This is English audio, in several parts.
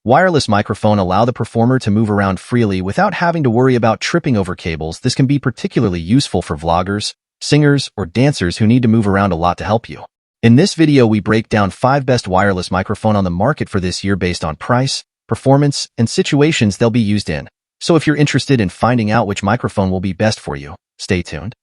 Wireless microphone allow the performer to move around freely without having to worry about tripping over cables. This can be particularly useful for vloggers, singers, or dancers who need to move around a lot to help you. In this video, we break down 5 best wireless microphone on the market for this year based on price, performance, and situations they'll be used in. So if you're interested in finding out which microphone will be best for you, stay tuned.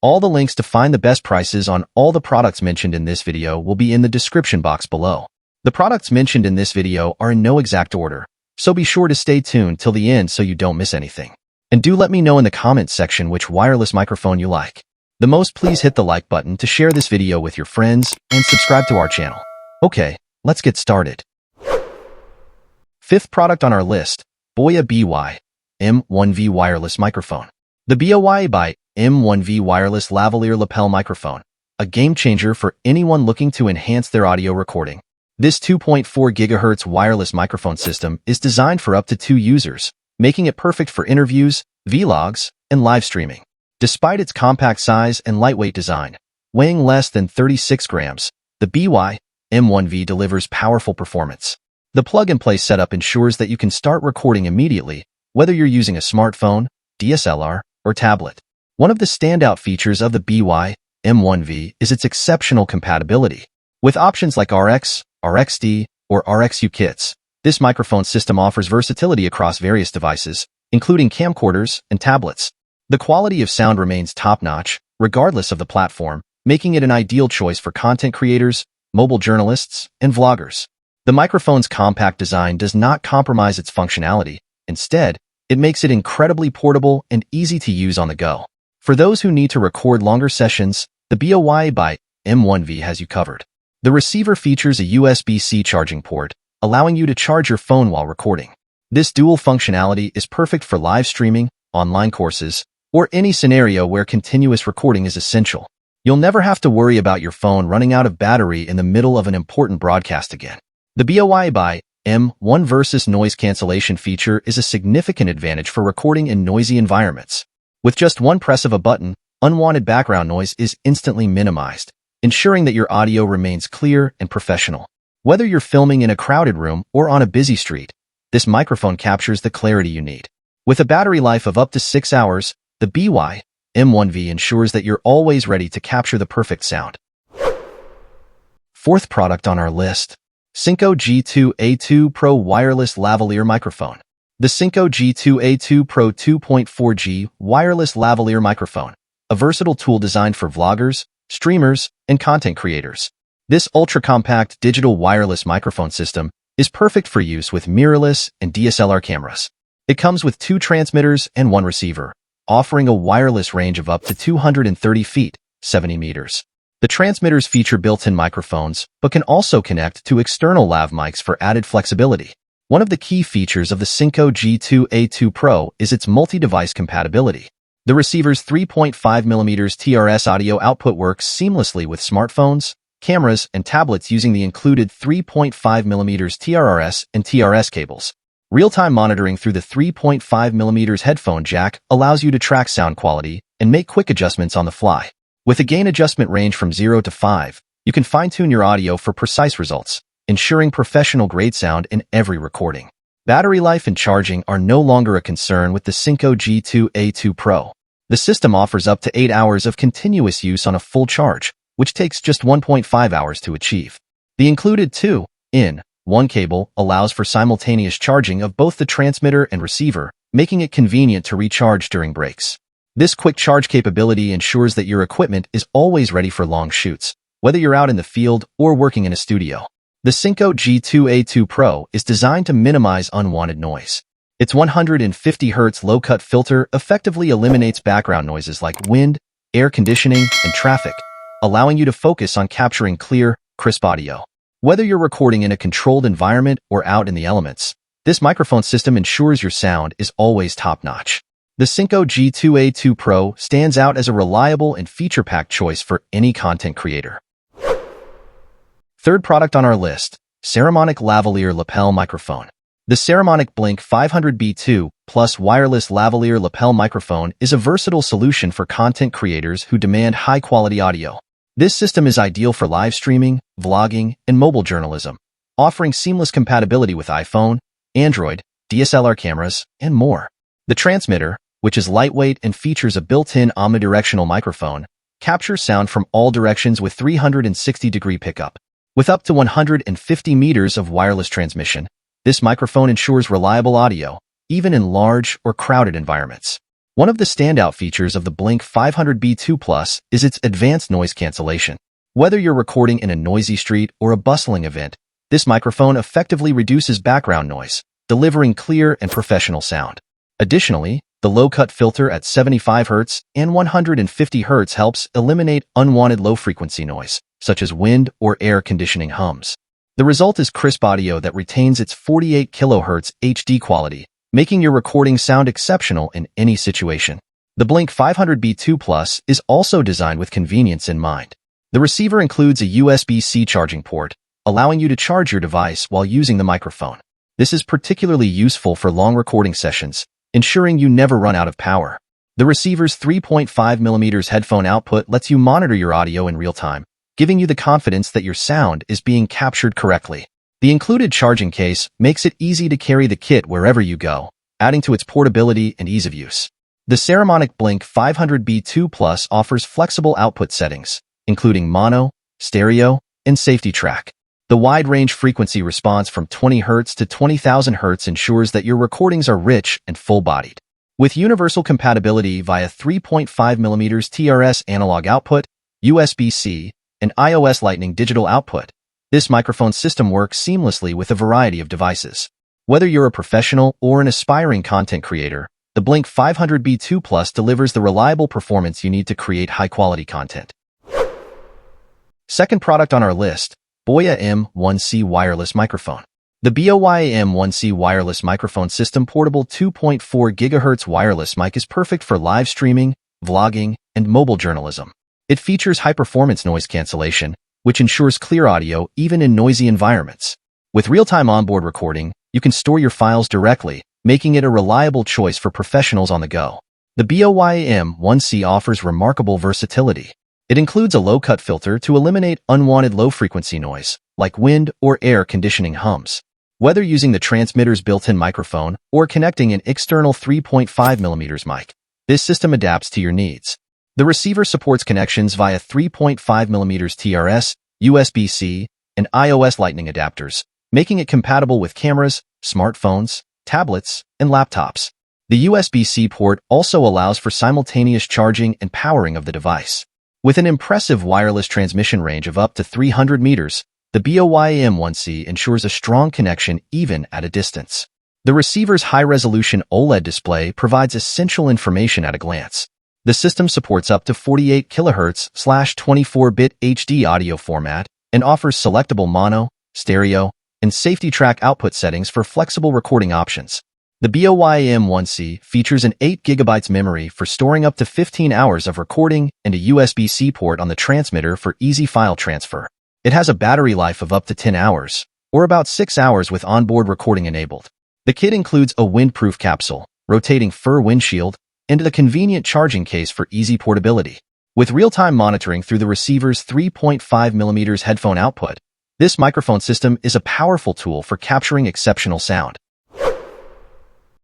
All the links to find the best prices on all the products mentioned in this video will be in the description box below. The products mentioned in this video are in no exact order, so be sure to stay tuned till the end so you don't miss anything. And do let me know in the comments section which wireless microphone you like. The most, please hit the like button to share this video with your friends and subscribe to our channel. Okay, let's get started. 5th product on our list, Boya BY M1V wireless microphone. The Boya by M1V wireless lavalier lapel microphone, a game changer for anyone looking to enhance their audio recording. This 2.4 GHz wireless microphone system is designed for up to 2 users, making it perfect for interviews, vlogs, and live streaming. Despite its compact size and lightweight design, weighing less than 36 grams, the Boya M1V delivers powerful performance. The plug-and-play setup ensures that you can start recording immediately, whether you're using a smartphone, DSLR, or tablet. One of the standout features of the Boya M1V is its exceptional compatibility. With options like RX, RXD, or RXU kits, this microphone system offers versatility across various devices, including camcorders and tablets. The quality of sound remains top-notch, regardless of the platform, making it an ideal choice for content creators, mobile journalists, and vloggers. The microphone's compact design does not compromise its functionality. Instead, it makes it incredibly portable and easy to use on the go. For those who need to record longer sessions, the Boya by M1V has you covered. The receiver features a USB-C charging port, allowing you to charge your phone while recording. This dual functionality is perfect for live streaming, online courses, or any scenario where continuous recording is essential. You'll never have to worry about your phone running out of battery in the middle of an important broadcast again. The Boya by M1 versus noise cancellation feature is a significant advantage for recording in noisy environments. With just one press of a button, unwanted background noise is instantly minimized, ensuring that your audio remains clear and professional. Whether you're filming in a crowded room or on a busy street, this microphone captures the clarity you need. With a battery life of up to 6 hours, the Boya M1V ensures that you're always ready to capture the perfect sound. 4th product on our list, SYNCO G2 A2 Pro Wireless Lavalier Microphone. The SYNCO G2 A2 Pro 2.4G Wireless Lavalier Microphone, a versatile tool designed for vloggers, streamers, and content creators. This ultra-compact digital wireless microphone system is perfect for use with mirrorless and DSLR cameras. It comes with 2 transmitters and 1 receiver, offering a wireless range of up to 230 feet, 70 meters. The transmitters feature built-in microphones, but can also connect to external lav mics for added flexibility. One of the key features of the SYNCO G2 A2 Pro is its multi-device compatibility. The receiver's 3.5mm TRS audio output works seamlessly with smartphones, cameras, and tablets using the included 3.5mm TRRS and TRS cables. Real-time monitoring through the 3.5mm headphone jack allows you to track sound quality and make quick adjustments on the fly. With a gain adjustment range from 0 to 5, you can fine-tune your audio for precise results, ensuring professional-grade sound in every recording. Battery life and charging are no longer a concern with the SYNCO G2 A2 Pro. The system offers up to 8 hours of continuous use on a full charge, which takes just 1.5 hours to achieve. The included 2-in-1 cable allows for simultaneous charging of both the transmitter and receiver, making it convenient to recharge during breaks. This quick charge capability ensures that your equipment is always ready for long shoots, whether you're out in the field or working in a studio. The SYNCO G2 A2 Pro is designed to minimize unwanted noise. Its 150 Hz low-cut filter effectively eliminates background noises like wind, air conditioning, and traffic, allowing you to focus on capturing clear, crisp audio. Whether you're recording in a controlled environment or out in the elements, this microphone system ensures your sound is always top-notch. The SYNCO G2 A2 Pro stands out as a reliable and feature-packed choice for any content creator. 3rd product on our list, Saramonic Lavalier Lapel Microphone. The Saramonic Blink 500B2 Plus Wireless Lavalier Lapel Microphone is a versatile solution for content creators who demand high-quality audio. This system is ideal for live streaming, vlogging, and mobile journalism, offering seamless compatibility with iPhone, Android, DSLR cameras, and more. The transmitter, which is lightweight and features a built-in omnidirectional microphone, captures sound from all directions with 360-degree pickup. With up to 150 meters of wireless transmission, this microphone ensures reliable audio, even in large or crowded environments. One of the standout features of the Blink 500B2 Plus is its advanced noise cancellation. Whether you're recording in a noisy street or a bustling event, this microphone effectively reduces background noise, delivering clear and professional sound. Additionally, the low-cut filter at 75 Hz and 150 Hz helps eliminate unwanted low-frequency noise, such as wind or air conditioning hums. The result is crisp audio that retains its 48 kHz HD quality, making your recording sound exceptional in any situation. The Blink 500B2 Plus is also designed with convenience in mind. The receiver includes a USB-C charging port, allowing you to charge your device while using the microphone. This is particularly useful for long recording sessions, ensuring you never run out of power. The receiver's 3.5mm headphone output lets you monitor your audio in real time, giving you the confidence that your sound is being captured correctly. The included charging case makes it easy to carry the kit wherever you go, adding to its portability and ease of use. The Saramonic Blink 500B2 Plus offers flexible output settings, including mono, stereo, and safety track. The wide-range frequency response from 20 Hz to 20,000 Hz ensures that your recordings are rich and full-bodied. With universal compatibility via 3.5mm TRS analog output, USB-C, and iOS Lightning digital output, this microphone system works seamlessly with a variety of devices. Whether you're a professional or an aspiring content creator, the Blink 500B2 Plus delivers the reliable performance you need to create high-quality content. Second product on our list, Boya M1C Wireless Microphone. The Boya M1C Wireless Microphone System portable 2.4 GHz wireless mic is perfect for live streaming, vlogging, and mobile journalism. It features high-performance noise cancellation, which ensures clear audio even in noisy environments. With real-time onboard recording, you can store your files directly, making it a reliable choice for professionals on the go. The Boya M1C offers remarkable versatility. It includes a low-cut filter to eliminate unwanted low-frequency noise, like wind or air conditioning hums. Whether using the transmitter's built-in microphone or connecting an external 3.5mm mic, this system adapts to your needs. The receiver supports connections via 3.5mm TRS, USB-C, and iOS Lightning adapters, making it compatible with cameras, smartphones, tablets, and laptops. The USB-C port also allows for simultaneous charging and powering of the device. With an impressive wireless transmission range of up to 300 meters, the Boya M1C ensures a strong connection even at a distance. The receiver's high-resolution OLED display provides essential information at a glance. The system supports up to 48 kHz/24-bit HD audio format and offers selectable mono, stereo, and safety track output settings for flexible recording options. The Boya M1C features an 8 GB memory for storing up to 15 hours of recording and a USB-C port on the transmitter for easy file transfer. It has a battery life of up to 10 hours, or about 6 hours with onboard recording enabled. The kit includes a windproof capsule, rotating fur windshield, and a convenient charging case for easy portability. With real-time monitoring through the receiver's 3.5mm headphone output, this microphone system is a powerful tool for capturing exceptional sound.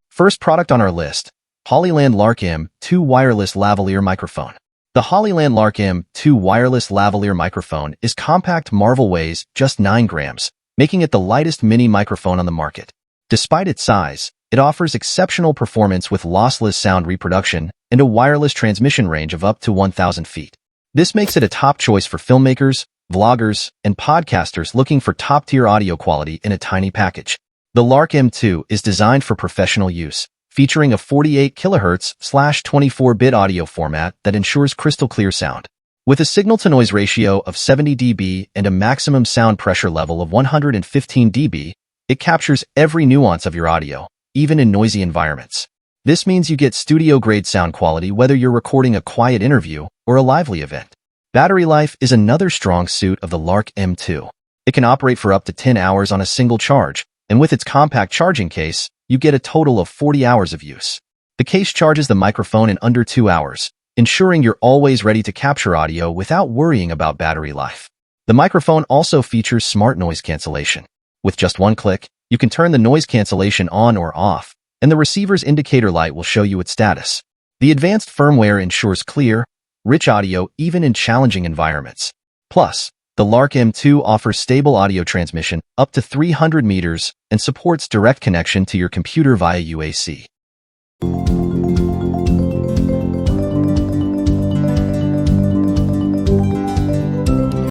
First product on our list, Hollyland Lark M2 Wireless Lavalier Microphone. The Hollyland Lark M2 Wireless Lavalier Microphone is compact marvel, weighs just 9 grams, making it the lightest mini microphone on the market. Despite its size, it offers exceptional performance with lossless sound reproduction and a wireless transmission range of up to 1,000 feet. This makes it a top choice for filmmakers, vloggers, and podcasters looking for top-tier audio quality in a tiny package. The Lark M2 is designed for professional use, featuring a 48 kHz/24-bit audio format that ensures crystal-clear sound. With a signal-to-noise ratio of 70 dB and a maximum sound pressure level of 115 dB, it captures every nuance of your audio, even in noisy environments. This means you get studio-grade sound quality whether you're recording a quiet interview or a lively event. Battery life is another strong suit of the Lark M2. It can operate for up to 10 hours on a single charge, and with its compact charging case, you get a total of 40 hours of use. The case charges the microphone in under 2 hours, ensuring you're always ready to capture audio without worrying about battery life. The microphone also features smart noise cancellation. With just one click, You can turn the noise cancellation on or off, and the receiver's indicator light will show you its status. The advanced firmware ensures clear, rich audio even in challenging environments. Plus, the Lark M2 offers stable audio transmission up to 300 meters and supports direct connection to your computer via UAC.